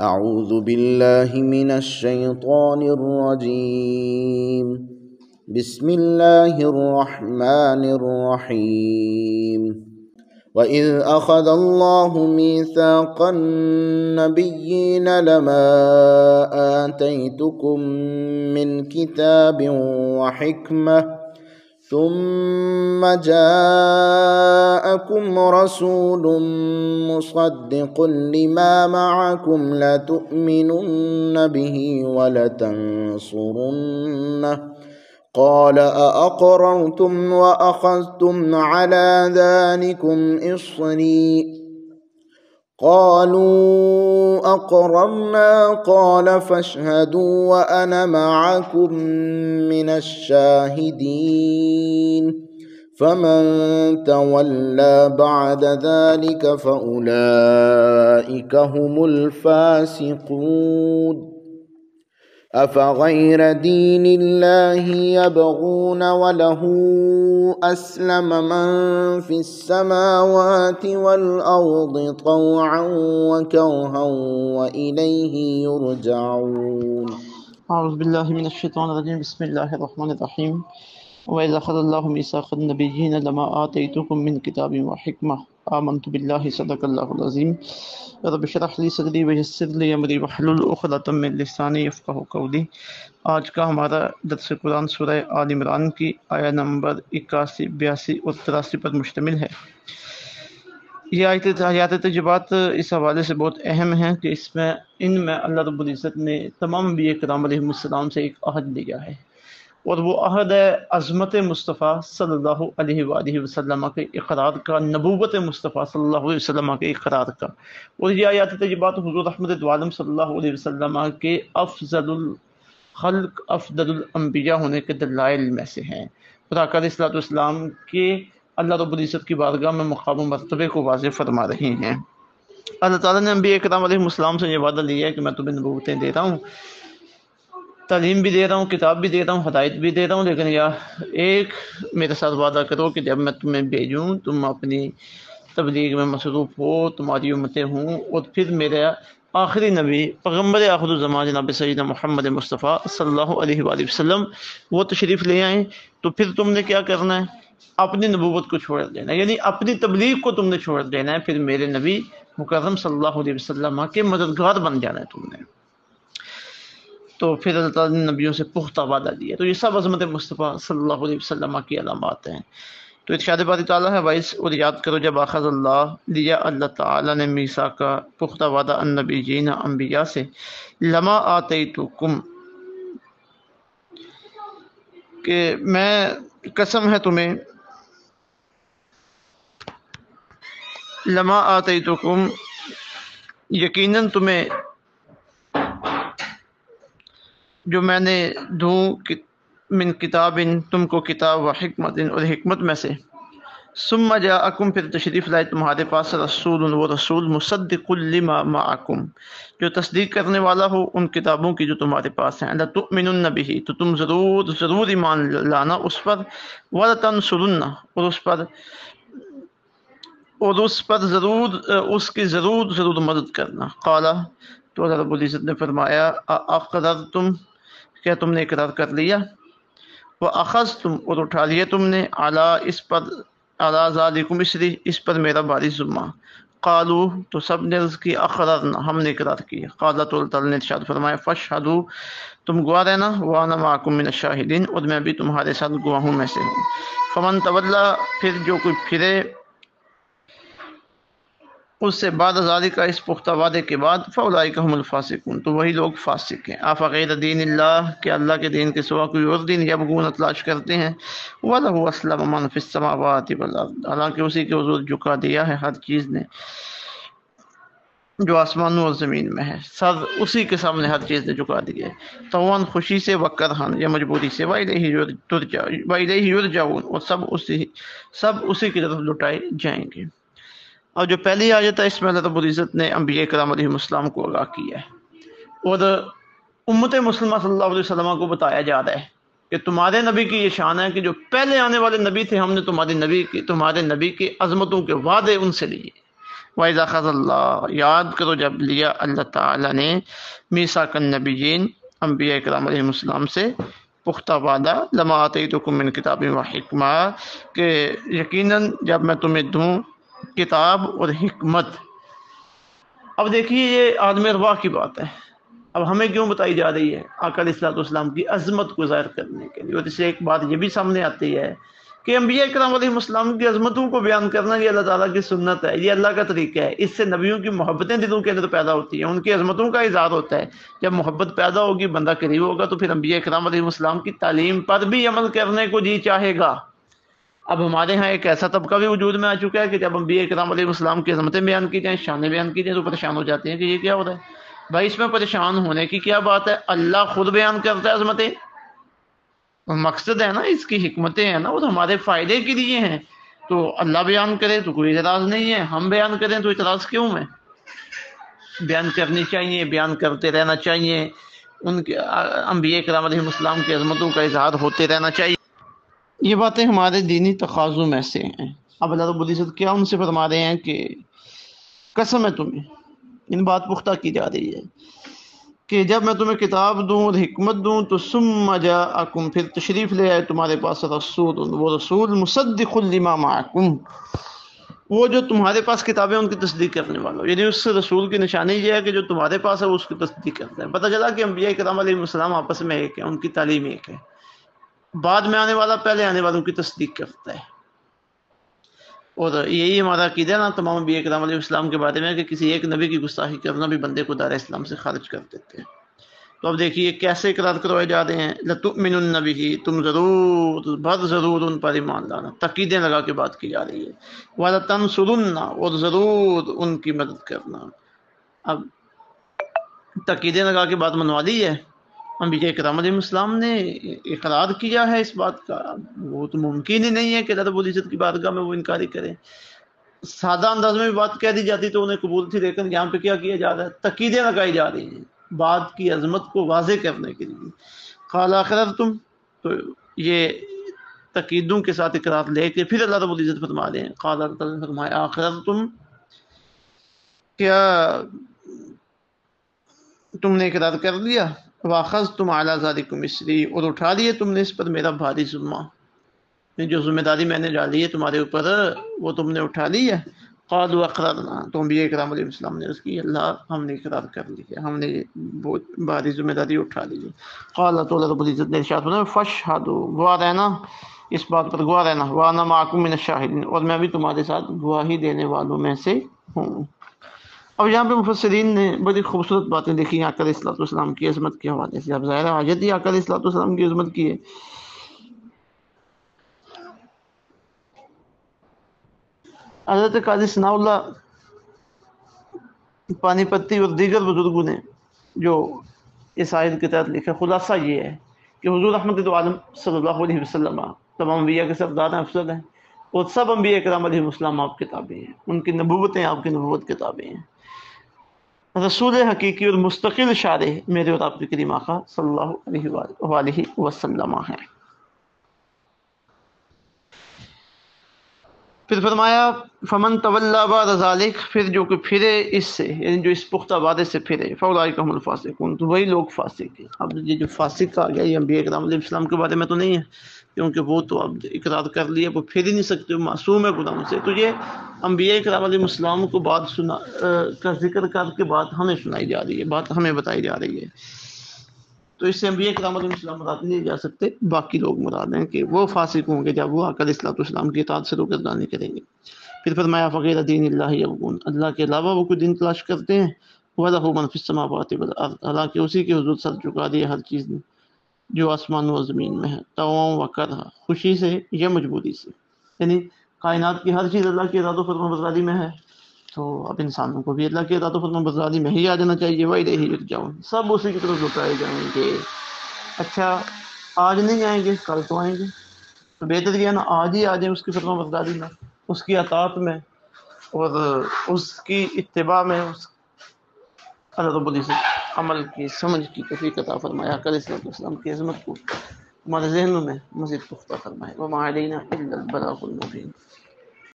أعوذ بالله من الشيطان الرجيم. بسم الله الرحمن الرحيم. وإذ أخذ الله ميثاق النبيين لما آتيتكم من كتاب وحكمة ثم جاءكم رسول مصدق لما معكم لتؤمنن به ولتنصرنه قال أأقررتم وأخذتم على ذلكم إصري قالوا أقررنا قال فاشهدوا وأنا معكم من الشاهدين فمن تولى بعد ذلك فأولئك هم الفاسقون. أفغير دين الله يبغون وله أسلم من في السماوات والأرض طوعا وكرها وإليه يرجعون. اعوذ باللہ من الشیطان الرجیم. بسم اللہ الرحمن الرحیم. وَإِذْ أَخَذَ اللَّهُ مِيثَاقَ النَّبِيِّينَ لَمَا آتَيْتُكُم مِّن كِتَابٍ وَحِكْمَةٍ آمَنْتُ بِاللَّهِ صدق اللہ العظیم. رب اشرح لي صدری ويسر لي امری واحلل عقدۃ من لسانی یفقہوا قولی. آج کا ہمارا درس قرآن سورہ آل عمران کی آیہ نمبر 81، 82 اور 83 پر مشتمل ہے. یہ آیات ترجمات اس حوالے سے بہت اہم ہیں کہ ان میں اللہ رب العزت نے تمام انبیاء کرام علیہ السلام سے ایک عہد لیا ہے، اور وہ عہد ہے عظمت مصطفیٰ صلی اللہ علیہ وآلہ وسلم کے اقرار کا، نبوت مصطفیٰ صلی اللہ علیہ وسلم کے اقرار کا. اور یہ آیات ترجمات حضور رحمت عالم صلی اللہ علیہ وسلم کے افضل الخلق، افضل الانبیاء ہونے کے دلائل میں سے ہیں، اور آقا علیہ الصلوۃ والسلام کے اللہ رب العزت کی بارگاہ میں مقام و مرتبے کو واضح فرما رہی ہیں. اللہ تعالیٰ نے انبیاء کرام علیہ السلام سے یہ وعدہ لیا ہے کہ میں تمہیں نبوتیں دے رہا ہوں، تعلیم بھی دے رہا ہوں، کتاب بھی دے رہا ہوں، ہدایت بھی دے رہا ہوں، لیکن یا ایک میرے ساتھ وعدہ کرو کہ جب میں تمہیں بھیجوں تم اپنی تبلیغ میں مصروف ہو، تمہاری امتیں ہوں، اور پھر میرے آخری نبی پیغمبر آخر الزمان جناب سیدنا محمد مصطفیٰ صلی اللہ علیہ وآلہ وسلم وہ تشریف لے آئیں، تو پھر تم نے کیا کرنا ہے؟ اپنی نبوت کو چھوڑ دینا ہے، یعنی اپنی تبلیغ کو تم نے چھوڑ دینا ہے، پھر میرے نبی مکرم صلی اللہ علیہ وسلم کے مددگار بن جانا ہے تم نے. تو پھر اللہ تعالیٰ نے نبیوں سے پختہ وعدہ دیا. تو یہ سب عظمت مصطفیٰ صلی اللہ علیہ وسلم کی علامات ہیں. تو ارشاد باری تعالیٰ ہے وائس، اور یاد کرو جب اخذ اللہ لیا اللہ تعالیٰ نے میثاق کا پختہ وعدہ النبیین انبیاء سے، لما آتیتکم کہ میں قسم ہے تمہیں، لما آتیتکم یقیناً تمہیں جو میں نے دوں من کتاب تم کو کتاب و حکمت اور حکمت میں سے، ثم جاءکم پھر تشریف لائے تمہارے پاس رسول وہ رسول مصدق لما معکم جو تصدیق کرنے والا ہو ان کتابوں کی جو تمہارے پاس ہیں، لتؤمنن به تو تم ضرور ایمان لانا اس پر، ولتنصرن اور اس پر ضرور اس کی ضرور مدد کرنا. قال تو اللہ رب العزت نے فرمایا اقررتم کیا تم نے اقرار کر لیا، واخذتم اور اٹھا لیا تم نے، اس پر علی ذالکم اسری اس پر میرا باری ذمہ. قالوا تو سب نے عرض کی اقررنا ہم نے اقرار کیا. قال تو اللہ تعالیٰ نے ارشاد فرمایا فاشہدوا تم گواہ رہنا، وانا معکم من الشاہدین اور میں بھی تمہارے ساتھ گواہوں میں سے ہوں. فمن تولا پھر جو کوئی پھرے اس سے بعد ذالک اس پختہ وعدے کے بعد، فاولئک هم الفاسقون تو وہی لوگ فاسق ہیں. افغیر دین اللہ کہ اللہ کے دین کے سوا کوئی اور دین یبغون تلاش کرتے ہیں، وَلَهُ أَسْلَمَ مَنْ فِي السَّمَاوَاتِ وَالْأَرْضِ حالانکہ اسی کے حضور جھکا دیا ہے ہر چیز نے جو آسمانوں اور زمین میں ہے، سر اسی کے سامنے ہر چیز نے جھکا دی ہے، طوعاً خوشی سے، وکرہاً یا مجبوری سے، وَإِلَيْهِ يُرْجَعُونَ اور سب اسی کی طرف لوٹائے جائیں گے. اور جو پہلی آیت ہے اس میں اللہ رب العزت نے انبیاء کرام علیہ السلام کو آگاہ کیا ہے، اور امت مسلمہ صلی اللہ علیہ وسلم کو بتایا جا رہا ہے کہ تمہارے نبی کی یہ شان ہے کہ جو پہلے آنے والے نبی تھے ہم نے تمہارے نبی کی عظمتوں کے وعدے ان سے لیے، وَإِذَا أَخَذَ اللہ، یاد کرو جب لیا اللہ تعالیٰ نے میثاق النبیین، انبیاء کرام علیہ السلام سے پختہ وعدہ، لما آتیتکم من کتاب و حکمہ، کہ یقیناً جب میں تمہیں دوں کتاب اور حکمت۔ اب دیکھیے یہ عالم ارواح کی بات ہے، اب ہمیں کیوں بتائی جا رہی ہے؟ آقا علیہ الصلوۃ والسلام کی عظمت کو ظاہر کرنے کے لیے۔ اور اس سے ایک بات یہ بھی سامنے آتی ہے کہ انبیاء کرام علیہ السلام کی عظمتوں کو بیان کرنا یہ اللہ تعالیٰ کی سنت ہے، یہ اللہ کا طریقہ ہے۔ اس سے نبیوں کی محبتیں دلوں کے اندر پیدا ہوتی ہیں، ان کی عظمتوں کا اظہار ہوتا ہے۔ جب محبت پیدا ہوگی، بندہ قریب ہوگا، تو پھر انبیاء کرام علیہ السلام کی تعلیم پر بھی عمل کرنے کو جی چاہے گا۔ اب ہمارے ہاں ایک ایسا طبقہ بھی وجود میں آ چکا ہے کہ جب انبیاء کرام علیہ السلام کی عظمتیں بیان کی جائیں، شانیں بیان کی جائیں، تو پریشان ہو جاتے ہیں کہ یہ کیا ہو رہا ہے۔ بھائی اس میں پریشان ہونے کی کیا بات ہے؟ اللہ خود بیان کرتا ہے عظمتیں، مقصد ہے نا، اس کی حکمتیں ہیں نا، وہ ہمارے فائدے کے لیے ہیں۔ تو اللہ بیان کرے تو کوئی اعتراض نہیں ہے، ہم بیان کریں تو اعتراض کیوں ہے؟ بیان کرنی چاہیے، بیان کرتے رہنا چاہیے، ان کے انبیاء کرام علیہ السلام کی عظمتوں کا اظہار ہوتے رہنا چاہیے۔ یہ باتیں ہمارے دینی تقاضوں میں سے ہیں۔ اب اللہ رب العزت کیا ان سے فرما رہے ہیں کہ قسم ہے تمہیں، ان بات پختہ کی جا رہی ہے کہ جب میں تمہیں کتاب دوں اور حکمت دوں تو ثم جاءکم، پھر تشریف لے آئے تمہارے پاس رسول، وہ رسول مصدق لما معکم، وہ جو تمہارے پاس کتابیں ان کی تصدیق کرنے والا، یعنی اس رسول کی نشانی یہ ہے کہ جو تمہارے پاس ہے وہ اس کی تصدیق کرتا ہے۔ پتہ چلا کہ انبیاء کرام علیہ السلام آپس میں ایک ہے، ان کی تعلیم ایک ہے۔ بعد میں آنے والا پہلے آنے والوں کی تصدیق کرتا ہے، اور یہی ہمارا عقیدہ ہے نا تمام انبیاء کرام علیہ السلام کے بارے میں کہ کسی ایک نبی کی گستاخی کرنا بھی بندے کو دار اسلام سے خارج کر دیتے ہیں۔ تو اب دیکھیے کیسے اقرار کروائے جا رہے ہیں، لَتُؤْمِنُنَّ بِهِ، تم ضرور بر ضرور ان پر ایمان لانا، تقیدیں لگا کے بات کی جا رہی ہے، وَلَتَنْصُرُنَّ، اور ضرور ان کی مدد کرنا۔ اب تقیدیں لگا کے بات منوا لی ہے، انبیاء کرام علیہ السلام نے اقرار کیا ہے اس بات کا، وہ تو ممکن ہی نہیں ہے کہ اللہ رب العزت کی بارگاہ میں وہ انکاری کریں۔ سادہ انداز میں بھی بات کہہ دی جاتی تو انہیں قبول تھی، لیکن یہاں پہ کیا کیا جا رہا ہے؟ تقیدیں لگائی جا رہی ہیں بات کی عظمت کو واضح کرنے کے لیے۔ قال اقررتم، تو یہ تقیدوں کے ساتھ اقرار لے کے پھر اللہ رب العزت فرما رہے ہیں، قال فرمایا اقررتم، کیا تم نے اقرار کر لیا، واخذتم علی ذالکم اسری، اور اٹھا لیے تم نے اس پر میرا بھاری ذمہ، جو ذمہ داری میں نے ڈالی ہے تمہارے اوپر وہ تم نے اٹھا لی ہے۔ قالوا اقررنا، تو انبیاء کرام علیہ السلام نے عرض کی اللہ ہم نے اقرار کر لیا، ہم نے بہت بھاری ذمہ داری اٹھا لی ہے۔ قال تو اللہ رب العزت نے ارشاد فرمایا فاشهدوا، گواہ رہنا اس بات پر، گواہ رہنا، وانا معکم من الشاہدین، اور میں بھی تمہارے ساتھ گواہی دینے والوں میں سے ہوں۔ اب یہاں پہ مفسرین نے بڑی خوبصورت باتیں لکھی ہیں آقا علیہ الصلوۃ والسلام کی عظمت کے حوالے سے۔ اب ظاہر حاجت ہی آقا علیہ الصلوۃ والسلام کی عظمت کی ہے۔ حضرت قاضی ثناء اللہ پانی پتی اور دیگر بزرگوں نے جو اس آیت کے تحت لکھا، خلاصہ یہ ہے کہ حضور رحمت عالم صلی اللہ علیہ وسلم تمام انبیاء کے سردار افضل ہیں، اور سب انبیاء کرام علیہ السلام آپ کتابیں ہیں، ان کی نبوتیں آپ کی نبوت کتابیں ہیں۔ رسول حقیقی اور مستقل شارح میرے اور آپ کے کریم آقا صلی اللہ علیہ وآلہ وسلم ہیں۔ پھر فرمایا فمن تولی بعد ذلک، پھر جو کہ پھرے اس سے، یعنی جو اس پختہ وعدے سے پھرے، فاولئک هم الفاسقون، تو وہی لوگ فاسق ہیں۔ اب یہ جو فاسق آ گیا یہ انبیاء کرام علیہ السلام کے بارے میں تو نہیں ہے، کیونکہ وہ تو اب اقرار کر لیے، وہ پھر ہی نہیں سکتے، معصوم ہے گناہوں سے۔ تو یہ انبیاء کرام علیہ السلام کو بات سنا کا ذکر کر کے بات ہمیں سنائی جا رہی ہے، بات ہمیں بتائی جا رہی ہے۔ تو اس سے انبیاء کرام علیہ السلام مراد نہیں جا سکتے، باقی لوگ مراد ہیں کہ وہ فاسق ہوں گے جب وہ آقا علیہ الصلوۃ والسلام کی اطاعت سے روگردانی کریں گے۔ پھر فرمایا فغیر دین اللہ یبغون، اللہ کے علاوہ وہ کوئی دین تلاش کرتے ہیں، وَلَهُ مَن فِي السَّمَاوَاتِ وَالْأَرْضِ، حالانکہ اسی کے حضور سر چکا دیا ہر چیز نے جو آسمان و زمین میں ہے، طوعا وکرہا، خوشی سے یا مجبوری سے، یعنی کائنات کی ہر چیز اللہ کی ارادہ و فرمان برداری میں ہے، تو اب انسانوں کو بھی اللہ کی ارادہ و فرمان برداری میں ہی آ جانا چاہیے۔ وَإِلَيْهِ يُرْجَعُونَ، سب اسی کی طرف لوٹائے جائیں گے۔ اچھا آج نہیں آئیں گے کل تو آئیں گے، تو بہتر یہ ہے نا آج ہی آ جائیں اس کی فرمان برداری میں، اس کی اطاعت میں، اور اس کی اتباع میں، اس اللہ رب العزت عمل کی سمجھ کی توفیق عطا فرمائے، آقا علیہ الصلوۃ والسلام کی عظمت کو ہمارے ذہنوں میں مزید پختہ فرمائے۔ وما علینا الا البلاغ المبین۔